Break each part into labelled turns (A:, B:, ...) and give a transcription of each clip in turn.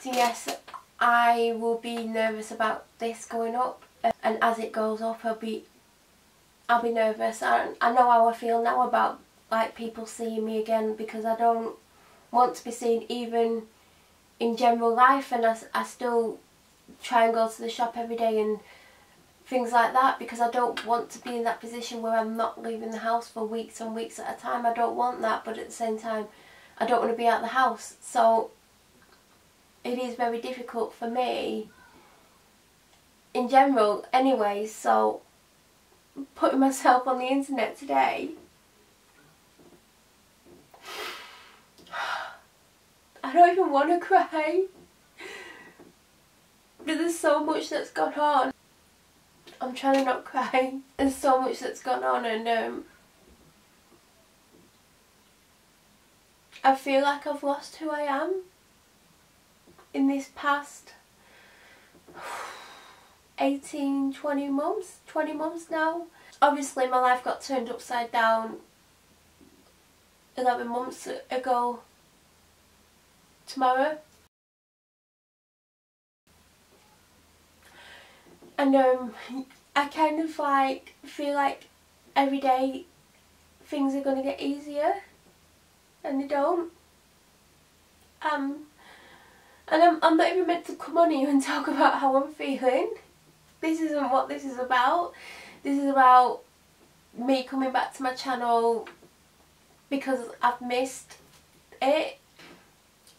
A: So yes, I will be nervous about this going up, and as it goes up I'll be nervous. And I know how I feel now about like people seeing me again, because I don't want to be seen even in general life, and I still try and go to the shop every day and things like that, because I don't want to be in that position where I'm not leaving the house for weeks and weeks at a time. I don't want that, but at the same time I don't want to be out of the house. So it is very difficult for me in general anyway. So putting myself on the internet today, I don't even want to cry, but there's so much that's gone on. I'm trying to not cry. There's so much that's gone on, and I feel like I've lost who I am in this past 18, 20 months now. Obviously my life got turned upside down 11 months ago tomorrow. And I kind of like feel like every day things are going to get easier, and they don't. And I'm not even meant to come on here and talk about how I'm feeling. This isn't what this is about. This is about me coming back to my channel because I've missed it.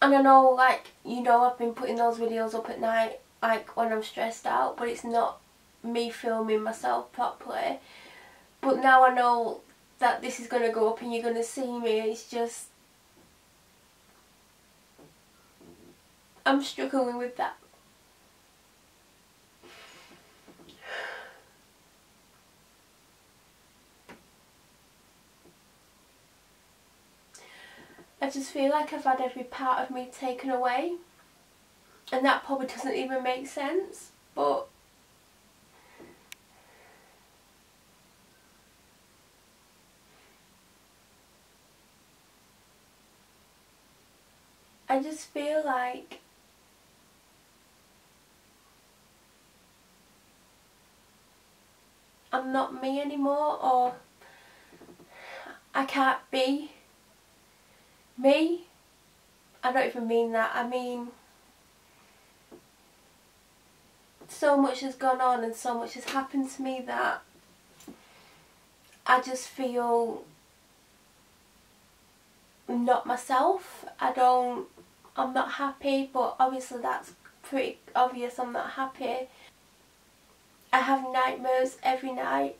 A: And I know, like, you know, I've been putting those videos up at night, like when I'm stressed out, but it's not me filming myself properly. But now I know that this is going to go up and you're going to see me. It's just, I'm struggling with that. I just feel like I've had every part of me taken away, and that probably doesn't even make sense, but I just feel like I'm not me anymore, or I can't be me. I don't even mean that. I mean, so much has gone on and so much has happened to me that I just feel not myself. I'm not happy, but obviously that's pretty obvious. I'm not happy. I have nightmares every night.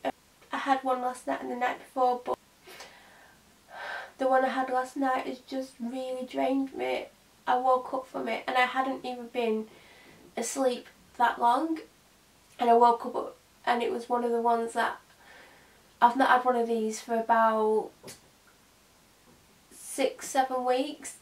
A: I had one last night and the night before, but the one I had last night has just really drained me. I woke up from it and I hadn't even been asleep that long, and I woke up and it was one of the ones that I've not had one of these for about 6-7 weeks.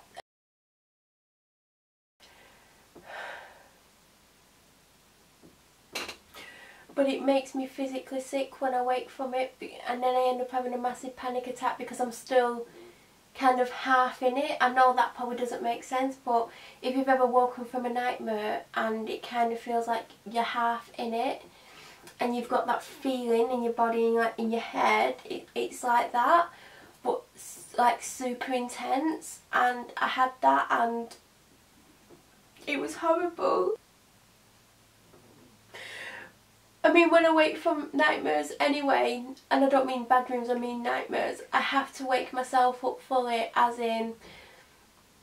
A: But it makes me physically sick when I wake from it, and then I end up having a massive panic attack because I'm still kind of half in it. I know that probably doesn't make sense, but if you've ever woken from a nightmare and it kind of feels like you're half in it and you've got that feeling in your body and like in your head, it's like that, but like super intense. And I had that and it was horrible. I mean, when I wake from nightmares anyway, and I don't mean bad dreams, I mean nightmares, I have to wake myself up fully, as in,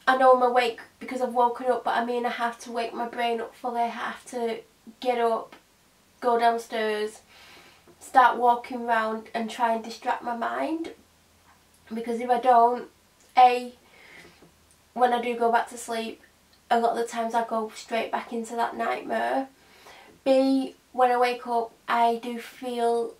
A: I know I'm awake because I've woken up, but I mean I have to wake my brain up fully. I have to get up, go downstairs, start walking around and try and distract my mind. Because if I don't, A, when I do go back to sleep, a lot of the times I go straight back into that nightmare. B, when I wake up, I do feel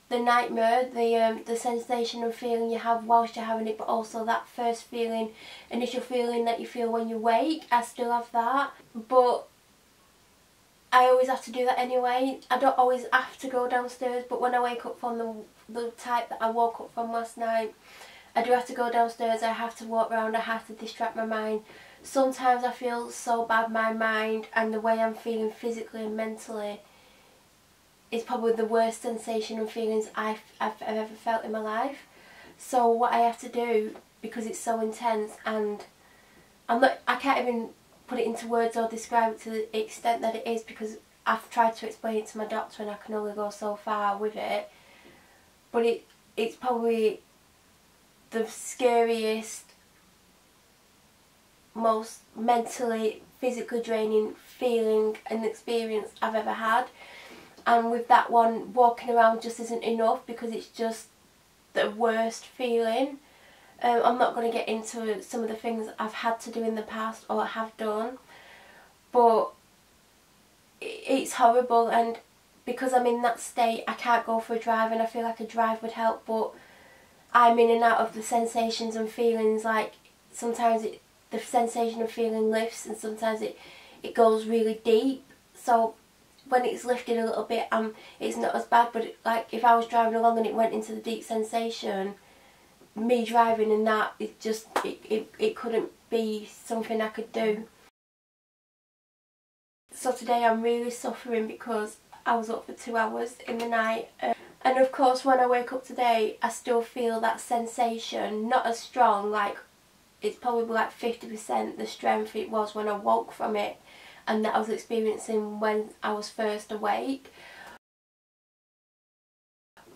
A: the nightmare, the sensation and feeling you have whilst you're having it, but also that first feeling, initial feeling that you feel when you wake. I still have that, but I always have to do that anyway. I don't always have to go downstairs, but when I wake up from the type that I woke up from last night, I do have to go downstairs, I have to walk around, I have to distract my mind. Sometimes I feel so bad, my mind and the way I'm feeling physically and mentally is probably the worst sensation and feelings I've ever felt in my life. So what I have to do, because it's so intense, and I can't even put it into words or describe it to the extent that it is, because I've tried to explain it to my doctor and I can only go so far with it. But it's probably the scariest, most mentally, physically draining feeling and experience I've ever had. And with that one, walking around just isn't enough, because it's just the worst feeling. I'm not going to get into some of the things I've had to do in the past or have done, but it's horrible. And because I'm in that state, I can't go for a drive, and I feel like a drive would help, but I'm in and out of the sensations and feelings. Like sometimes the sensation of feeling lifts, and sometimes it goes really deep. So when it's lifted a little bit, it's not as bad. But like if I was driving along and it went into the deep sensation, me driving and that, it couldn't be something I could do. So today I'm really suffering because I was up for 2 hours in the night, and of course when I wake up today I still feel that sensation, not as strong, like it's probably like 50% the strength it was when I woke from it and that I was experiencing when I was first awake.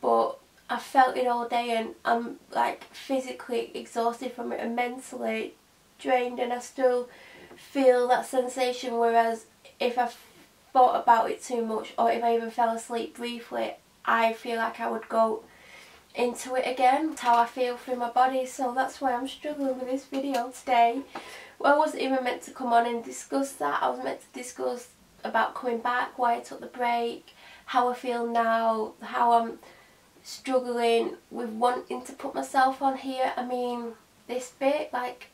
A: But I felt it all day, and I'm like physically exhausted from it and mentally drained, and I still feel that sensation. Whereas if I thought about it too much, or if I even fell asleep briefly, I feel like I would go into it again. That's how I feel through my body. So that's why I'm struggling with this video today. Well, I wasn't even meant to come on and discuss that. I was meant to discuss about coming back, why I took the break, how I feel now, how I'm struggling with wanting to put myself on here. I mean, this bit, like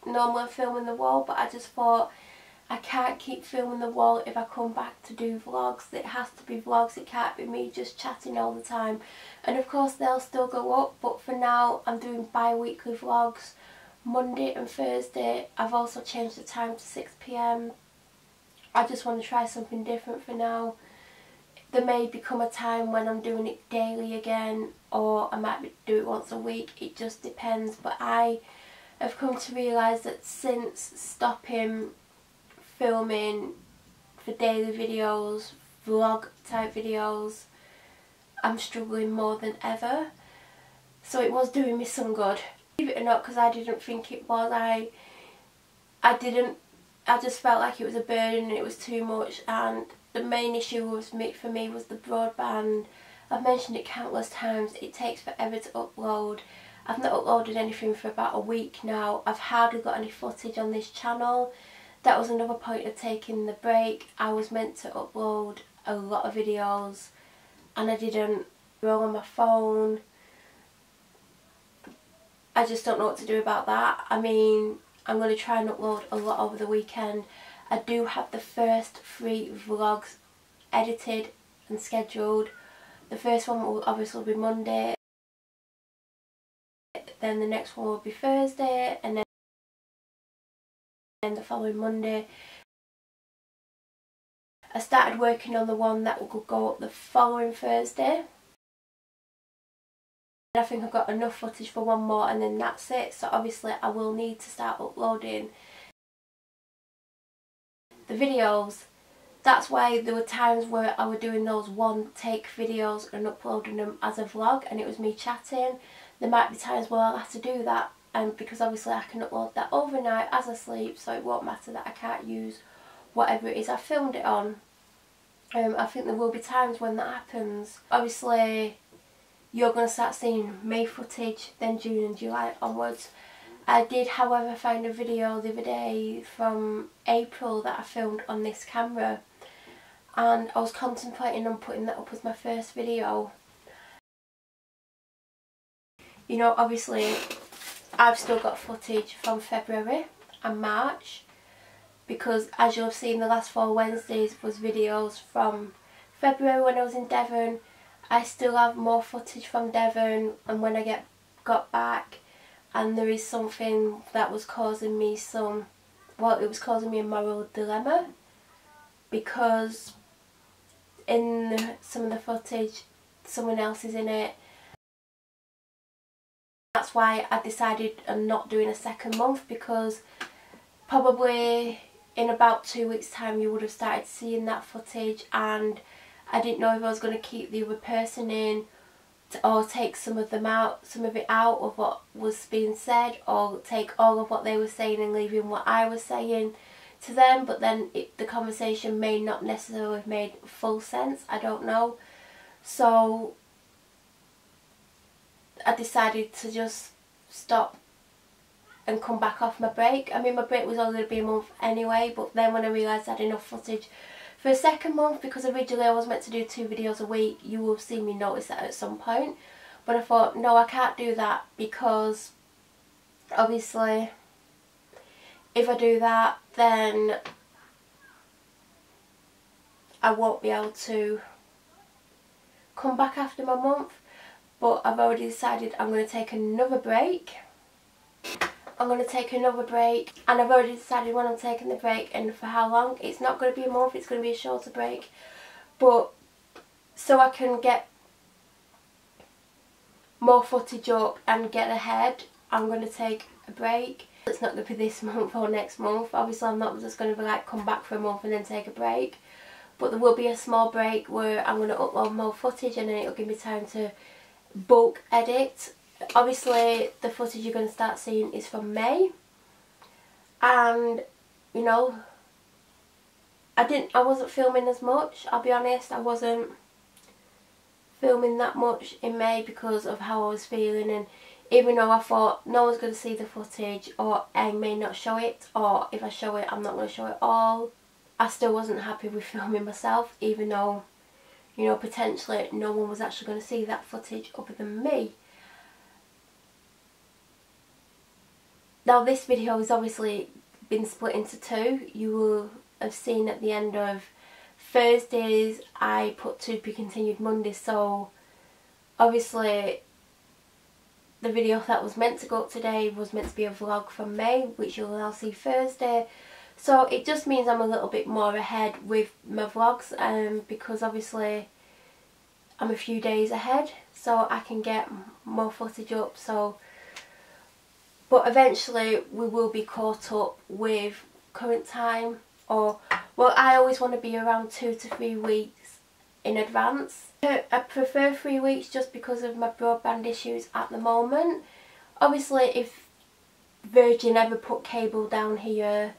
A: normally I'm filming the wall, but I just thought I can't keep filming the wall if I come back to do vlogs. It has to be vlogs, it can't be me just chatting all the time. And of course they'll still go up, but for now I'm doing bi-weekly vlogs, Monday and Thursday. I've also changed the time to 6 PM. I just want to try something different for now. There may become a time when I'm doing it daily again, or I might do it once a week. It just depends. But I have come to realise that since stopping filming for daily videos, vlog type videos, I'm struggling more than ever. So it was doing me some good. Believe it or not, because I didn't think it was. I just felt like it was a burden and it was too much, and the main issue for me was the broadband. I've mentioned it countless times, it takes forever to upload. I've not uploaded anything for about a week now. I've hardly got any footage on this channel. That was another point of taking the break. I was meant to upload a lot of videos and I didn't. Roll on my phone. I just don't know what to do about that. I mean, I'm going to try and upload a lot over the weekend. I do have the first 3 vlogs edited and scheduled. The first one will obviously be Monday, then the next one will be Thursday, and then the following Monday. I started working on the one that will go up the following Thursday. I think I've got enough footage for one more and then that's it. So obviously I will need to start uploading the videos. That's why there were times where I was doing those one take videos and uploading them as a vlog and it was me chatting. There might be times where I'll have to do that, and because obviously I can upload that overnight as I sleep, so it won't matter that I can't use whatever it is I filmed it on. I think there will be times when that happens. Obviously you're going to start seeing May footage, then June and July onwards. I did however find a video the other day from April that I filmed on this camera, and I was contemplating on putting that up as my first video. You know, obviously I've still got footage from February and March, because as you'll have seen the last 4 Wednesdays was videos from February when I was in Devon. I still have more footage from Devon and when I got back, and there is something that was causing me it was causing me a moral dilemma, because in some of the footage someone else is in it. That's why I decided on not doing a second month, because probably in about 2 weeks time you would have started seeing that footage, and I didn't know if I was going to keep the other person in or take some of it out of what was being said, or take all of what they were saying and leaving what I was saying to them. But then the conversation may not necessarily have made full sense, I don't know. So I decided to just stop and come back off my break. I mean, my break was only going to be a month anyway, but then when I realised I had enough footage for a second month, because originally I was meant to do 2 videos a week, you will see me notice that at some point. But I thought, no, I can't do that, because obviously if I do that then I won't be able to come back after my month. But I've already decided I'm going to take another break. And I've already decided when I'm taking the break and for how long. It's not going to be a month, it's going to be a shorter break. But so I can get more footage up and get ahead, I'm going to take a break. It's not going to be this month or next month. Obviously I'm not just going to be like come back for a month and then take a break. But there will be a small break where I'm going to upload more footage, and then it'll give me time to bulk edit. Obviously the footage you're going to start seeing is from May, and you know, I wasn't filming as much, I'll be honest. I wasn't filming that much in May because of how I was feeling, and even though I thought no one's going to see the footage, or I may not show it, or if I show it I'm not going to show it all, I still wasn't happy with filming myself, even though, you know, potentially no one was actually going to see that footage other than me. Now this video has obviously been split into 2. You will have seen at the end of Thursdays I put to be continued Monday, so obviously the video that was meant to go up today was meant to be a vlog from May, which you'll now see Thursday. So it just means I'm a little bit more ahead with my vlogs, because obviously I'm a few days ahead, so I can get more footage up. But eventually we will be caught up with current time, or, well, I always want to be around 2 to 3 weeks in advance. I prefer 3 weeks just because of my broadband issues at the moment. Obviously if Virgin ever put cable down here,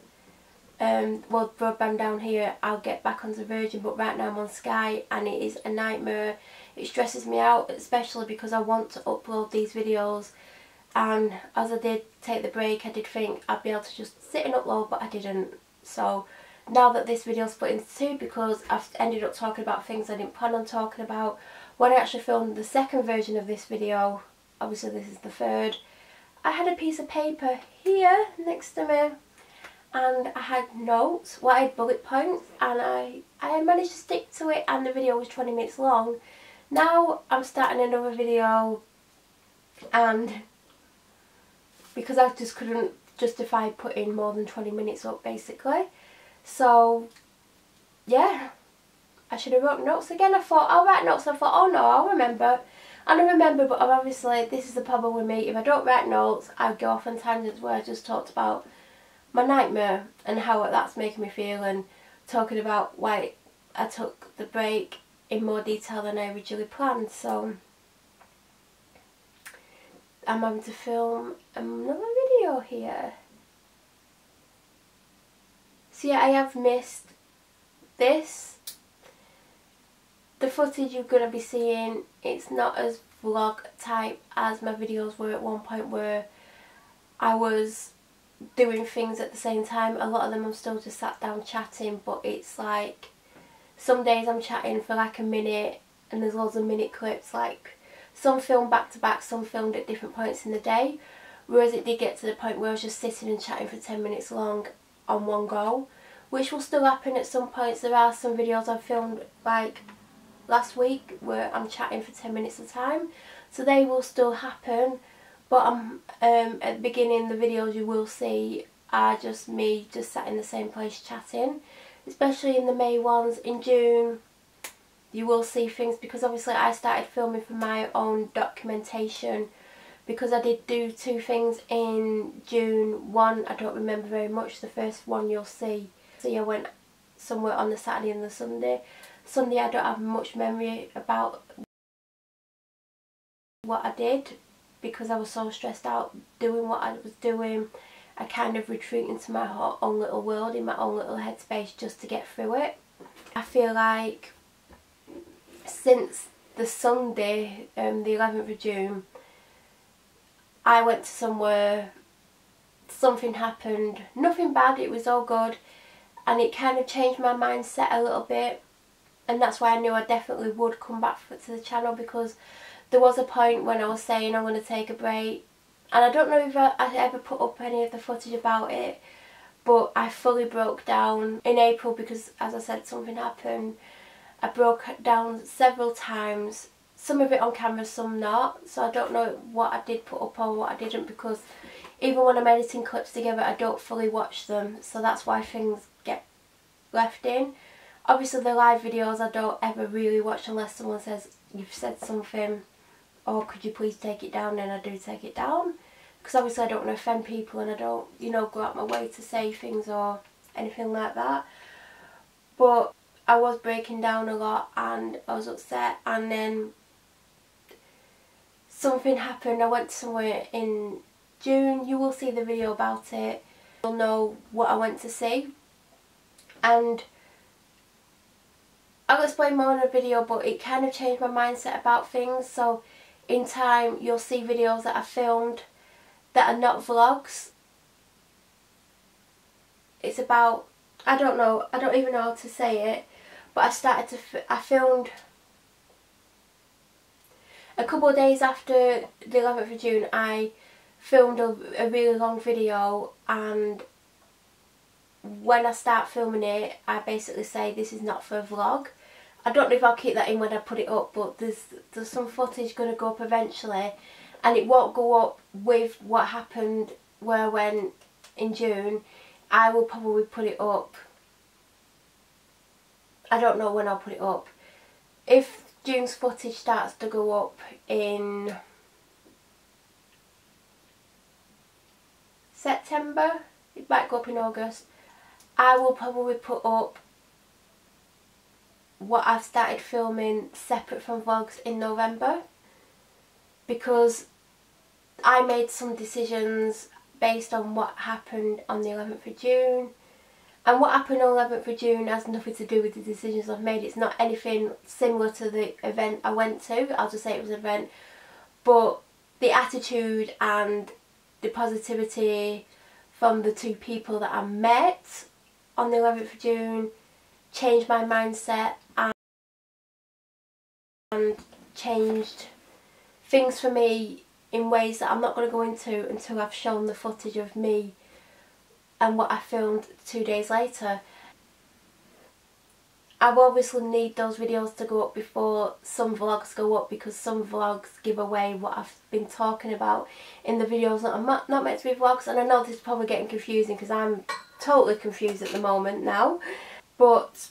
A: well, broadband down here, I'll get back onto Virgin, but right now I'm on Sky and it is a nightmare. It stresses me out, especially because I want to upload these videos. And as I did take the break, I did think I'd be able to just sit and upload, but I didn't. So now that this video is split into 2, because I've ended up talking about things I didn't plan on talking about, when I actually filmed the second version of this video, obviously this is the third, I had a piece of paper here next to me and I had notes, well, I had bullet points, and I managed to stick to it, and the video was 20 minutes long. Now I'm starting another video, and because I just couldn't justify putting more than 20 minutes up basically, so yeah, I should have wrote notes again. I thought I'll write notes, I thought, oh no, I'll remember. And I remember, but obviously this is the problem with me. If I don't write notes, I go off on tangents where I just talked about my nightmare and how that's making me feel, and talking about why I took the break in more detail than I originally planned. So I'm having to film another video here. So yeah, I have missed this. The footage you're going to be seeing, it's not as vlog type as my videos were at one point, where I was doing things at the same time. A lot of them I'm still just sat down chatting, but it's like some days I'm chatting for like a minute and there's loads of minute clips, like some filmed back to back, some filmed at different points in the day, whereas it did get to the point where I was just sitting and chatting for 10 minutes long on one go, which will still happen at some points. There are some videos I've filmed like last week where I'm chatting for 10 minutes at a time, so they will still happen. But at the beginning, the videos you will see are just me just sat in the same place chatting, especially in the May ones. In June you will see things, because obviously I started filming for my own documentation, because I did do 2 things in June. One I don't remember very much, the first one you'll see. So I went somewhere on the Saturday and the Sunday. Sunday I don't have much memory about what I did, because I was so stressed out doing what I was doing. I kind of retreat into my own little world, in my own little headspace, just to get through it. I feel like since the Sunday, the 11th of June, I went to somewhere, something happened, nothing bad, it was all good, and it kind of changed my mindset a little bit, and that's why I knew I definitely would come back to the channel, because there was a point when I was saying I'm going to take a break, and I don't know if I ever put up any of the footage about it, but I fully broke down in April because, as I said, something happened. I broke down several times, some of it on camera, some not, so I don't know what I did put up or what I didn't, because even when I'm editing clips together I don't fully watch them, so that's why things get left in. Obviously the live videos I don't ever really watch unless someone says, you've said something, or could you please take it down, and I do take it down, because obviously I don't want to offend people, and I don't, you know, go out my way to say things or anything like that. But I was breaking down a lot and I was upset, and then something happened. I went somewhere in June, you will see the video about it, you'll know what I went to see, and I'll explain more in a video, but it kind of changed my mindset about things. So in time you'll see videos that I filmed that are not vlogs. It's about, I don't know, I don't even know how to say it, but I filmed a couple of days after the 11th of June. I filmed a really long video, and when I start filming it I basically say this is not for a vlog. I don't know if I'll keep that in when I put it up, but there's some footage going to go up eventually, and it won't go up with what happened where I went in June. I will probably put it up, I don't know when I'll put it up. If June's footage starts to go up in September, it might go up in August, I will probably put up what I've started filming separate from vlogs in November, because I made some decisions based on what happened on the 11th of June, and what happened on the 11th of June has nothing to do with the decisions I've made. It's not anything similar to the event I went to, I'll just say it was an event, but the attitude and the positivity from the 2 people that I met on the 11th of June changed my mindset and changed things for me in ways that I'm not going to go into until I've shown the footage of me and what I filmed 2 days later. I will obviously need those videos to go up before some vlogs go up, because some vlogs give away what I've been talking about in the videos that are not meant to be vlogs, and I know this is probably getting confusing because I'm totally confused at the moment now, but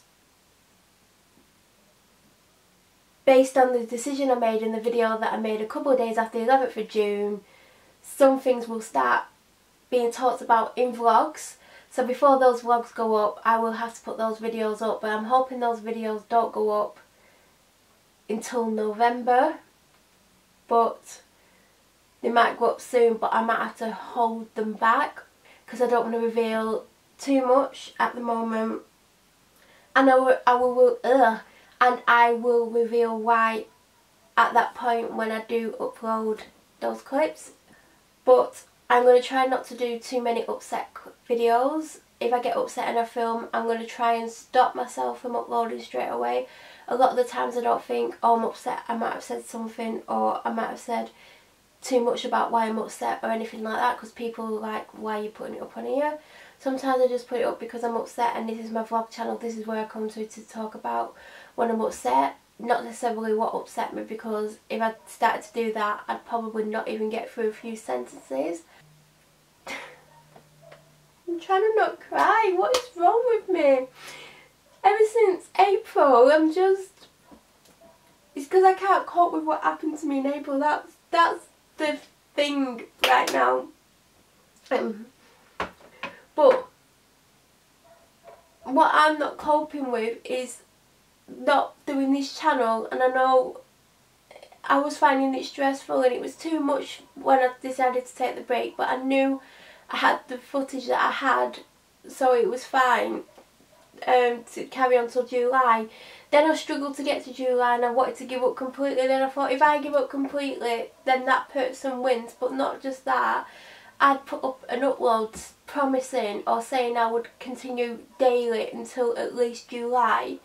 A: based on the decision I made in the video that I made a couple of days after the 11th of June, some things will start being talked about in vlogs. So before those vlogs go up, I will have to put those videos up, but I'm hoping those videos don't go up until November, but they might go up soon, but I might have to hold them back because I don't want to reveal too much at the moment, and I will reveal why at that point when I do upload those clips. But I'm going to try not to do too many upset videos. If I get upset in a film, I'm going to try and stop myself from uploading straight away. A lot of the times I don't think, oh, I'm upset, I might have said something, or I might have said too much about why I'm upset or anything like that, because people are like, why are you putting it up on here? Sometimes I just put it up because I'm upset, and this is my vlog channel, this is where I come to talk about when I'm upset. not necessarily what upset me, because if I started to do that I'd probably not even get through a few sentences. I'm trying to not cry. What is wrong with me? Ever since April, it's because I can't cope with what happened to me in April. That's the thing right now. But what I'm not coping with is not doing this channel, and I know I was finding it stressful and it was too much when I decided to take the break, but I knew I had the footage that I had, so it was fine to carry on till July. Then I struggled to get to July and I wanted to give up completely. Then I thought, if I give up completely, then that person wins. But not just that, I'd put up an upload promising or saying I would continue daily until at least July.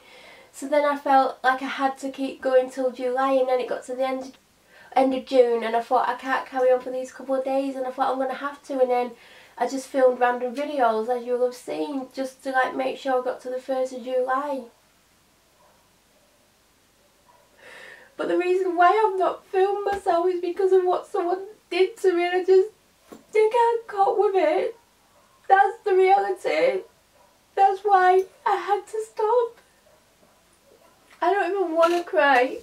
A: So then I felt like I had to keep going till July, and then it got to the end of June and I thought, I can't carry on for these couple of days, and I thought I'm going to have to, and then I just filmed random videos, as you'll have seen, just to like make sure I got to the 1st of July. But the reason why I've not filmed myself is because of what someone did to me, and I can't cope with it. That's the reality. That's why I had to stop. I don't even want to cry.